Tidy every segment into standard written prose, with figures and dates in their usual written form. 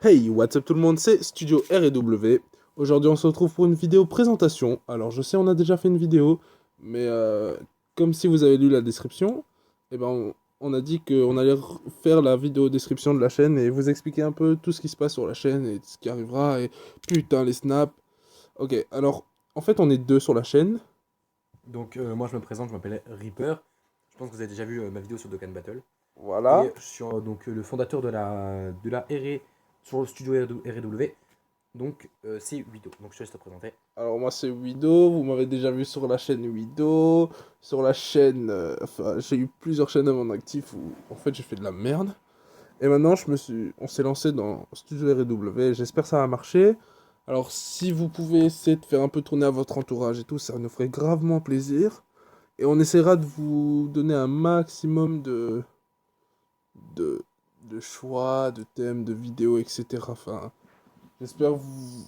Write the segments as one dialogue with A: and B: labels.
A: Hey, what's up tout le monde, c'est Studio R&W. Aujourd'hui on se retrouve pour une vidéo présentation. Alors je sais on a déjà fait une vidéo, mais comme si vous avez lu la description, eh ben on a dit qu'on allait faire la vidéo description de la chaîne et vous expliquer un peu tout ce qui se passe sur la chaîne et ce qui arrivera et putain les snaps. Ok, alors en fait on est deux sur la chaîne.
B: Donc moi je me présente, je m'appelle Reaper. Je pense que vous avez déjà vu ma vidéo sur Dokkan Battle.
A: Voilà.
B: Et je suis donc le fondateur de la RE sur le studio RW. Donc c'est Wido. Donc je te laisse te présenter.
A: Alors moi c'est Wido, vous m'avez déjà vu sur la chaîne Wido, sur la chaîne, enfin j'ai eu plusieurs chaînes à mon actif où en fait j'ai fait de la merde. Et maintenant on s'est lancé dans Studio R&W, j'espère que ça va marcher. Alors si vous pouvez essayer de faire un peu tourner à votre entourage et tout, ça nous ferait gravement plaisir. Et on essaiera de vous donner un maximum de, de choix, de thèmes, de vidéos, etc. Enfin, j'espère que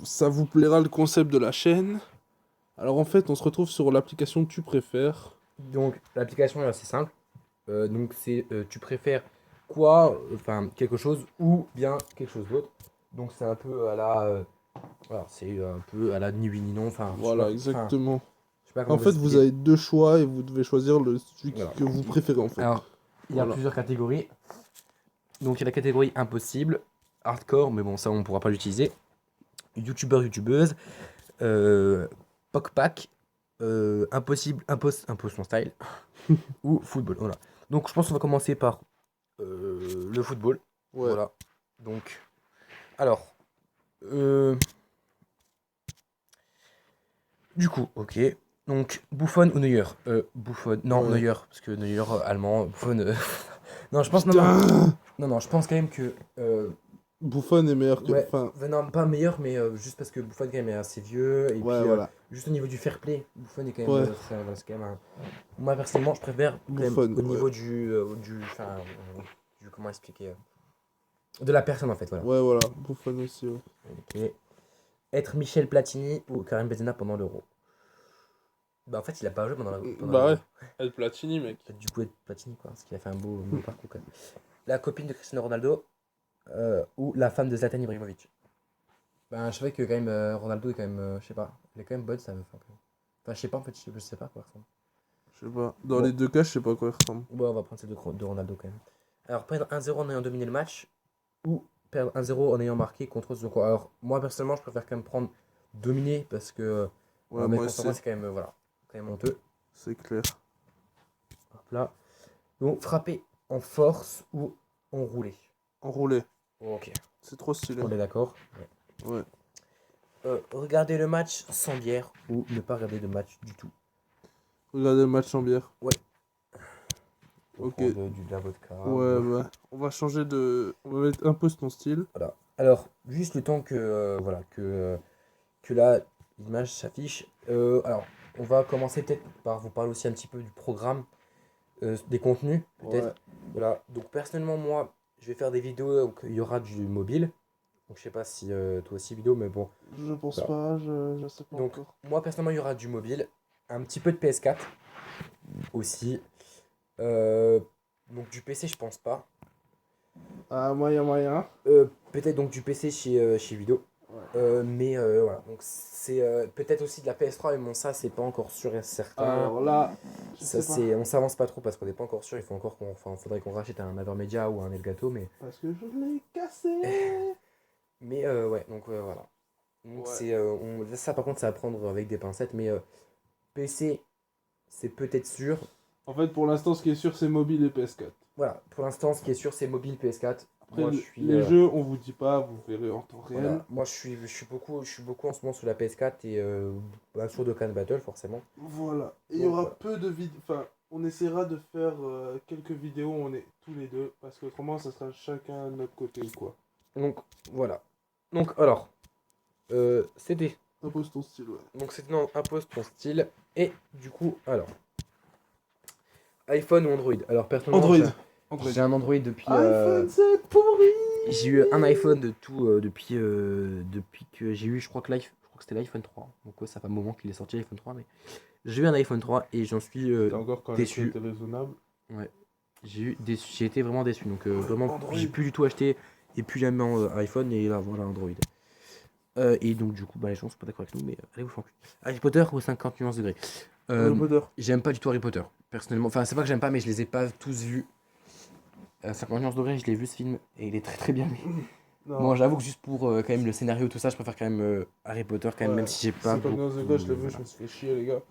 A: ça vous plaira le concept de la chaîne. Alors en fait, on se retrouve sur l'application Tu préfères.
B: Donc l'application est assez simple. Donc c'est tu préfères quoi, enfin quelque chose ou bien quelque chose d'autre. Donc c'est un peu à la voilà, c'est un peu à la ni oui ni non. Enfin
A: Voilà, exactement.
B: je sais pas
A: En
B: comment vous
A: fait, vous
B: expliquer.
A: avez deux choix et vous devez choisir celui
B: Voilà.
A: que vous préférez en fait.
B: Alors il y a
A: Voilà.
B: plusieurs catégories. Donc il y a la catégorie impossible, hardcore, mais bon ça on pourra pas l'utiliser. Youtubeur, youtubeuse, euh, Pack, impossible, impose son style, ou football. Voilà. Donc je pense qu'on va commencer par le football.
A: Ouais.
B: Voilà. Donc, alors, euh, du coup, ok. Donc, Buffon ou Neuer Buffon, non,
A: Ouais.
B: Neuer, parce que Neuer, allemand, Buffon. Non, je pense, non, non,
A: Putain.
B: non, non, je pense quand même que
A: Buffon est meilleur que.
B: ouais,
A: Enfin,
B: non, pas meilleur, mais juste parce que Buffon quand même est assez vieux, et
A: ouais,
B: puis
A: voilà.
B: juste au niveau du fair play, Buffon est quand même,
A: Ouais.
B: c'est quand même un... Moi personnellement, je préfère quand même
A: Buffon,
B: au
A: ouais.
B: niveau enfin, comment expliquer, de la personne en fait, voilà.
A: Ouais, voilà. Buffon aussi, ouais.
B: Ok. Être Michel Platini ou Karim Benzema pendant l'Euro. Bah en fait, il a pas joué pendant
A: Bah ouais.
B: l'Euro.
A: El Platini, mec.
B: Du coup, être Platini quoi, parce qu'il a fait un beau parcours quand même. La copine de Cristiano Ronaldo ou la femme de Zlatan Ibrahimovic. Ben, je savais que quand même Ronaldo est quand même, je sais pas, il est quand même bonne sa meuf un peu. Enfin, je sais pas en fait, je sais pas quoi ressemble.
A: Je sais pas. Dans
B: Bon,
A: les deux cas, je sais pas à quoi il ressemble.
B: bon, on va prendre celle de Ronaldo quand même. Alors, perdre 1-0 en ayant dominé le match ou perdre 1-0 en ayant marqué contre Zoco. Alors, moi personnellement, je préfère quand même prendre dominer parce que
A: Ouais,
B: mettre
A: moi
B: contre moi,
A: aussi.
B: c'est quand même, voilà, quand même honteux.
A: C'est clair.
B: Hop là. Donc, frapper en force ou enrouler.
A: Enroulé.
B: Ok,
A: C'est trop stylé.
B: on est d'accord. Ouais.
A: Ouais.
B: Regarder le match sans bière ou ne pas regarder le match du tout.
A: Regardez le match en bière.
B: Ouais. On
A: Ok.
B: prend de la vodka.
A: Ouais, bah. On va changer de. On va mettre un peu ton style.
B: Voilà. Alors, juste le temps que, voilà, que là, l'image s'affiche. Alors, on va commencer peut-être par vous parler aussi un petit peu du programme, des contenus,
A: Ouais.
B: peut-être. Voilà. Donc, personnellement, moi, je vais faire des vidéos où il y aura du mobile. Donc, je sais pas si toi aussi, vidéo, mais bon.
A: Je pense
B: Voilà.
A: pas, je sais pas
B: Donc,
A: encore.
B: moi, personnellement, il y aura du mobile. Un petit peu de PS4 aussi. Euh, donc, du PC, je pense pas.
A: Ah, moyen, moyen.
B: Peut-être donc du PC chez Vido.
A: Ouais.
B: Mais voilà, donc c'est peut-être aussi de la PS3, mais bon, ça c'est pas encore sûr et certain.
A: Alors là, je
B: Ça
A: sais pas.
B: c'est, on s'avance pas trop parce qu'on n'est pas encore sûr. Il faut encore enfin, faudrait qu'on rachète un Avermedia ou un Elgato,
A: Parce que je l'ai cassé.
B: mais ouais, donc voilà. Donc
A: Ouais.
B: c'est, ça par contre, ça va prendre avec des pincettes, mais PC, c'est peut-être sûr.
A: En fait, pour l'instant, ce qui est sûr, c'est mobile et PS4.
B: Voilà, pour l'instant, ce qui est sûr, c'est mobile PS4.
A: Après,
B: Moi, je suis,
A: les jeux, on vous dit pas, vous verrez en temps réel.
B: voilà, moi je suis beaucoup en ce moment sur la PS4 et sur Dokkan Battle forcément.
A: Voilà. Et il y
B: Donc
A: aura
B: voilà.
A: peu de vidéos. Enfin, on essaiera de faire quelques vidéos où on est tous les deux. Parce qu'autrement, ça sera chacun de notre côté, quoi.
B: Donc voilà. Donc alors, c'était.
A: Impose ton style, ouais.
B: Donc c'était non, impose ton style. Et du coup, alors, iPhone ou Android. Alors personnellement,
A: Android. Android.
B: j'ai un Android depuis.
A: iPhone, c'est pourri.
B: J'ai eu un iPhone de tout depuis que j'ai eu, je crois que c'était l'iPhone 3. Donc ouais, ça fait un moment qu'il est sorti l'iPhone 3, mais j'ai eu un iPhone 3 et j'en suis
A: C'était encore quand les prix
B: déçu.
A: étaient raisonnables.
B: Ouais, j'ai été vraiment déçu. Donc vraiment,
A: Android.
B: j'ai plus du tout acheté et plus jamais iPhone, et là voilà Android. Et donc du coup, bah, les gens sont pas d'accord avec nous, mais allez vous faire cul. Harry Potter ou 50 nuances degrés.
A: Harry Potter.
B: J'aime pas du tout Harry Potter, personnellement. Enfin, c'est pas que j'aime pas, mais je les ai pas tous vus. 50 nuances degrés, je l'ai vu ce film, et il est très très bien.
A: Non.
B: Bon, j'avoue que juste pour quand même le scénario, tout ça, je préfère quand même Harry Potter, quand même,
A: Ouais.
B: même si j'ai pas.
A: 50 nuances degrés, je l'ai vu,
B: voilà.
A: je me suis fait chier, les gars.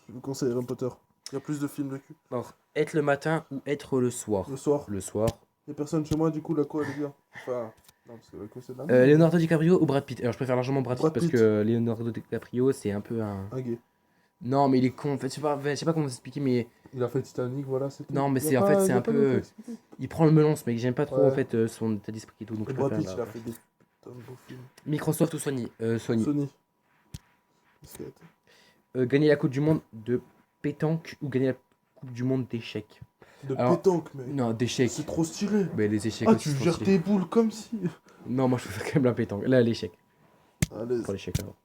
A: Je vous conseille Harry Potter. Il y a plus de films de cul.
B: Alors, être le matin ou être le soir.
A: Le soir.
B: Le soir.
A: Il y a personne chez moi, du coup, la co, elle est bien. Enfin, non, parce que la co, c'est de la merde.
B: Leonardo DiCaprio ou Brad Pitt. Alors, je préfère largement Brad Pitt
A: Brad
B: parce
A: Pitt.
B: que Leonardo DiCaprio, c'est un peu un.
A: Un gay.
B: Non, mais il est con. En fait, je sais pas comment vous expliquer, mais
A: Il a fait Titanic, voilà, c'est tout.
B: non, mais
A: Il y a
B: c'est en
A: pas-
B: fait,
A: il
B: c'est
A: y a
B: un
A: pas
B: peu.
A: d'autre à expliquer.
B: Il prend le melon, ce mec. J'aime pas trop
A: Ouais.
B: en fait son état d'esprit et tout, donc
A: Et
B: je
A: Brad
B: préfère.
A: Pitt, il a fait des putains de beaux films.
B: Microsoft ou Sony. Sony.
A: Sony.
B: Gagner la Coupe du Monde de pétanque ou gagner la Coupe du Monde d'échecs.
A: De
B: Alors,
A: pétanque, mec.
B: Non, d'échecs.
A: C'est trop stylé.
B: Mais les échecs
A: Ah,
B: aussi,
A: tu
B: c'est
A: gères
B: stylé.
A: tes boules comme si.
B: Non, moi je préfère quand même la pétanque. Là, l'échec.
A: Allez.
B: Pour l'échec alors.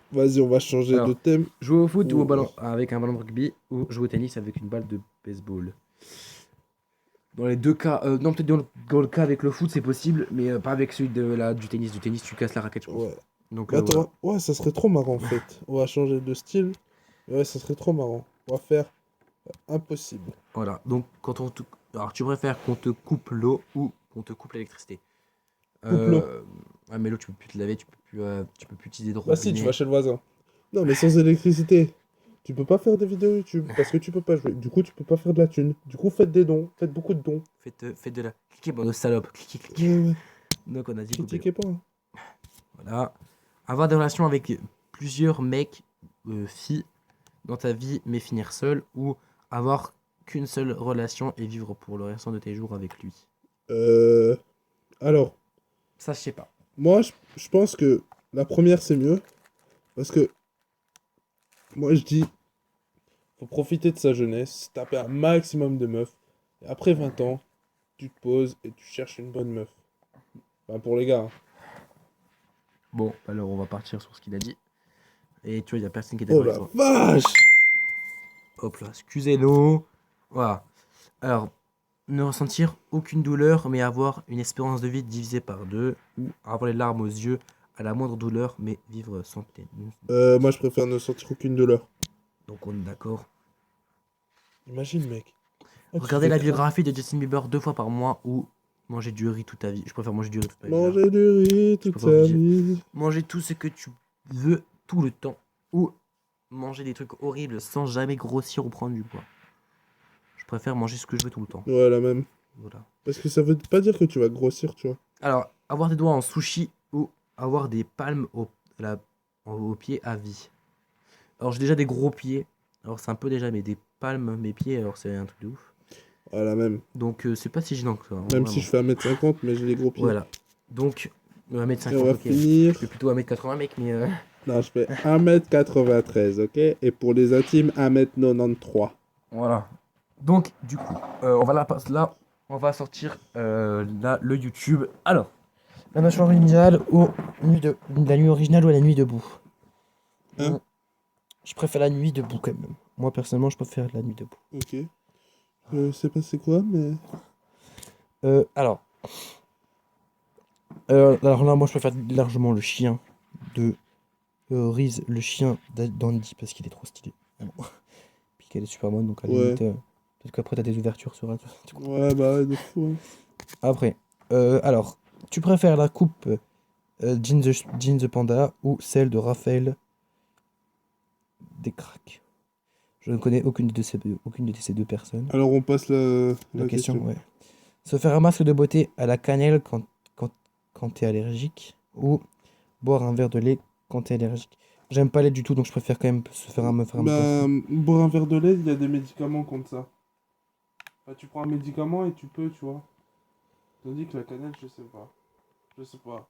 A: Vas-y, on va changer
B: Alors,
A: de thème.
B: Jouer au foot ou
A: Ouh.
B: au ballon avec un ballon de rugby ou jouer au tennis avec une balle de baseball. Dans les deux cas, non, peut-être dans le cas avec le foot c'est possible, mais pas avec celui du tennis. Du tennis, tu casses la raquette, je pense.
A: Ouais.
B: Donc,
A: Bah,
B: voilà.
A: ouais, ça serait trop marrant en fait. On va changer de style. Ouais, ça serait trop marrant. On va faire impossible.
B: Voilà. Donc, quand on te... Alors, tu préfères qu'on te coupe l'eau ou qu'on te coupe l'électricité.
A: Coupe l'eau.
B: Ouais, mais l'eau, tu peux plus te laver, tu peux plus utiliser de
A: Bah, si, tu
B: robinet.
A: vas chez le voisin. Non, mais sans électricité. Tu peux pas faire des vidéos YouTube parce que tu peux pas jouer. Du coup, tu peux pas faire de la thune. Du coup, faites des dons. Faites beaucoup de dons.
B: Faites de la... Cliquez, bande de salopes. Cliquez.
A: Ouais, ouais.
B: Donc, on a dit couper l'eau.
A: Critiquez pas. Hein.
B: Voilà. Avoir des relations avec plusieurs mecs, filles dans ta vie, mais finir seul, ou avoir qu'une seule relation et vivre pour le restant de tes jours avec lui.
A: Alors,
B: Ça, je sais pas.
A: moi, je pense que la première, c'est mieux. Parce que moi, je dis, faut profiter de sa jeunesse, taper un maximum de meufs. Et après 20 ans, tu te poses et tu cherches une bonne meuf. Enfin, pour les gars. Hein.
B: Bon, alors on va partir sur ce qu'il a dit. Et tu vois, il y a personne qui est
A: Oh
B: d'accord
A: la
B: avec toi.
A: vache!
B: Hop là, excusez-nous. Voilà. Alors, ne ressentir aucune douleur, mais avoir une espérance de vie divisée par 2, ou avoir les larmes aux yeux à la moindre douleur, mais vivre sans peine.
A: Moi, je préfère ne sentir aucune douleur.
B: Donc on est d'accord.
A: Imagine, mec. Ah, tu
B: Regarder
A: fais
B: la
A: cramer.
B: biographie de Justin Bieber 2 fois par mois, ou manger du riz toute ta vie. Je préfère manger du riz toute ma vie.
A: Manger du riz toute
B: peux pas
A: sa
B: vous dire.
A: vie.
B: Manger tout ce que tu veux tout le temps, ou manger des trucs horribles sans jamais grossir ou prendre du poids. Je préfère manger ce que je veux tout le temps.
A: Ouais, la même.
B: Voilà.
A: Parce que ça veut pas dire que tu vas grossir, tu vois.
B: Alors, avoir des doigts en sushi ou avoir des palmes au pied à vie. Alors, j'ai déjà des gros pieds. Alors, c'est un peu déjà, mais des palmes, mes pieds, alors c'est un truc de ouf.
A: Ouais, la même.
B: Donc, c'est pas si gênant que ça. Hein,
A: Même
B: vraiment.
A: si je fais 1m50, mais j'ai des gros pieds.
B: Voilà. Donc,
A: Et on
B: 1m50,
A: va
B: ok.
A: finir.
B: Je fais plutôt 1m80, mec, mais.
A: Non, je fais 1m93, ok? Et pour les intimes, 1m93.
B: Voilà. Donc, du coup, on va là, on va sortir là, le YouTube. Alors, la nation originale ou la nuit originale ou la nuit debout.
A: Hein?
B: Je préfère la nuit debout quand même. Moi, personnellement, je préfère la nuit debout.
A: Ok. Je sais pas c'est quoi, mais.
B: Alors là, moi, je préfère largement le chien de Reese, le chien d'Andy, parce qu'il est trop stylé. Vraiment. Puis qu'elle est super bonne, donc à la
A: Ouais.
B: limite, peut-être qu'après, t'as des ouvertures sur elle.
A: Ouais, bah ouais, de fou. Hein.
B: Après, alors, tu préfères la coupe Jean the Panda ou celle de Raphaël Descraques? Je ne connais aucune de ces deux personnes.
A: Alors, on passe
B: La question, ouais. Se faire un masque de beauté à la cannelle quand t'es allergique ou boire un verre de lait quand t'es allergique. J'aime pas lait du tout, donc je préfère quand même me faire un
A: Bah, boire un verre de lait, il y a des médicaments contre ça. Bah, tu prends un médicament et tu peux, tu vois. Tandis que la cannelle, je sais pas. Je sais pas.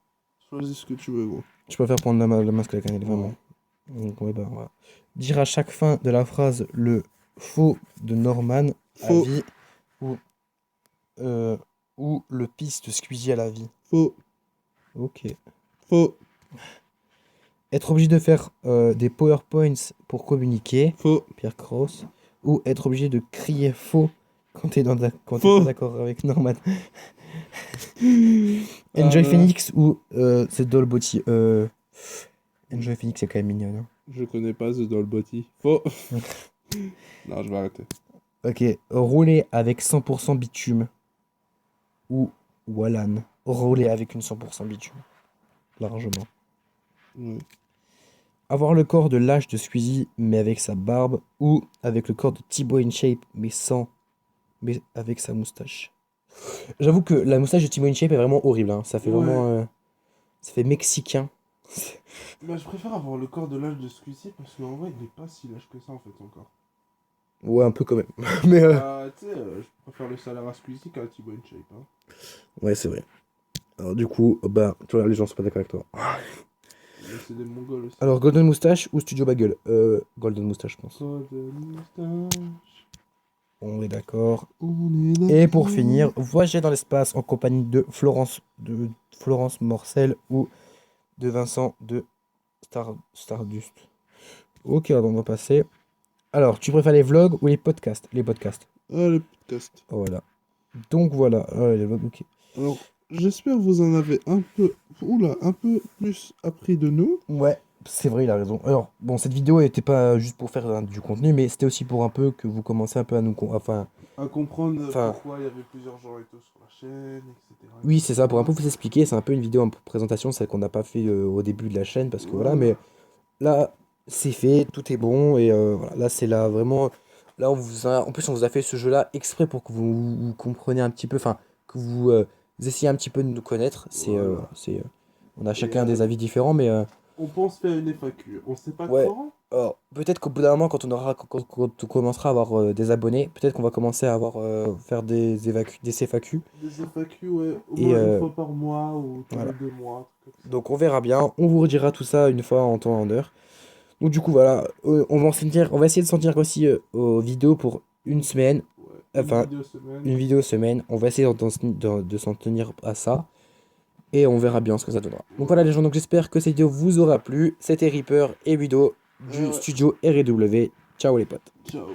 A: Choisis ce que tu veux, gros.
B: Je préfère prendre le masque à la cannelle, vraiment. Donc, ouais, bah, voilà. Dire à chaque fin de la phrase le faux de Norman à
A: Faux.
B: vie ou le pisse de Squeezie à la vie.
A: Faux.
B: Ok.
A: Faux.
B: Être obligé de faire des PowerPoints pour communiquer,
A: Faux.
B: Pierre Cross, ou être obligé de crier faux quand t'es
A: Faux.
B: pas d'accord avec Norman. Enjoy
A: Ah,
B: Phoenix ou The Doll Body. Enjoy Phoenix, c'est quand même mignon.
A: je connais pas The Doll Body. Faux. Non, je vais arrêter.
B: Ok, rouler avec 100% bitume ou Wallan. Rouler avec une 100% bitume. Largement.
A: Ouais.
B: Avoir le corps de l'âge de Squeezie, mais avec sa barbe, ou avec le corps de Thibaut InShape, mais avec sa moustache. J'avoue que la moustache de Thibaut InShape est vraiment horrible, hein. Ça fait
A: Ouais.
B: vraiment. Ça fait mexicain.
A: Bah, je préfère avoir le corps de l'âge de Squeezie parce qu'en vrai, il est pas si lâche que ça en fait encore.
B: Ouais, un peu quand même. Mais
A: Bah, tu sais, je préfère le salaire à Squeezie qu'à Thibaut InShape. Hein.
B: ouais, c'est vrai. Alors du coup, bah, tu vois, les gens sont pas d'accord avec toi.
A: Mais c'est des Mongols aussi.
B: Alors, Golden Moustache ou Studio Bagel? Golden Moustache, je pense.
A: Golden moustache,
B: On est d'accord.
A: on est
B: Et pour
A: d'accord.
B: finir, voyager dans l'espace en compagnie de Florence Morcel ou de Vincent de Stardust. Ok, alors on va passer. Alors, tu préfères les vlogs ou les podcasts? Les podcasts.
A: Ah, le podcast.
B: Voilà. Donc voilà. Ah, les vlogs, ok.
A: Alors, j'espère que vous en avez un peu, oula, un peu plus appris de nous.
B: Ouais, c'est vrai, il a raison. Alors, bon, cette vidéo n'était pas juste pour faire du contenu, mais c'était aussi pour un peu que vous commencez un peu à nous...
A: À comprendre
B: Enfin,
A: pourquoi il y avait plusieurs gens et tout sur la chaîne, etc.
B: oui, c'est ça, pour un peu
A: etc.
B: vous expliquer. C'est un peu une vidéo un peu présentation, celle qu'on n'a pas fait au début de la chaîne, parce que voilà,
A: Voilà.
B: mais là, c'est fait, tout est bon, et voilà, là, c'est là, vraiment... Là, en plus, on vous a fait ce jeu-là exprès pour que vous compreniez un petit peu, enfin, que vous essayez un petit peu de nous connaître.
A: Voilà.
B: On a
A: Et
B: chacun des avis différents, mais...
A: on pense faire une FAQ. On sait pas
B: Ouais.
A: quand.
B: Alors, peut-être qu'au bout d'un moment, quand on commencera à avoir des abonnés, peut-être qu'on va commencer à avoir faire des CFAQ.
A: Des FAQ, ouais, au
B: Et
A: moins une fois par mois ou tous
B: voilà.
A: les 2 mois. Un truc comme ça.
B: Donc on verra bien. On vous redira tout ça une fois en temps et en heure. Donc du coup voilà, on va essayer de s'en tenir aussi aux vidéos pour une semaine.
A: Ouais, une
B: Enfin,
A: vidéo semaine.
B: une vidéo semaine. On va essayer de s'en tenir à ça. Et on verra bien ce que ça donnera. Donc voilà les gens, donc j'espère que cette vidéo vous aura plu. C'était Reaper et Wido du
A: Ouais.
B: studio R&W. Ciao les potes.
A: Ciao.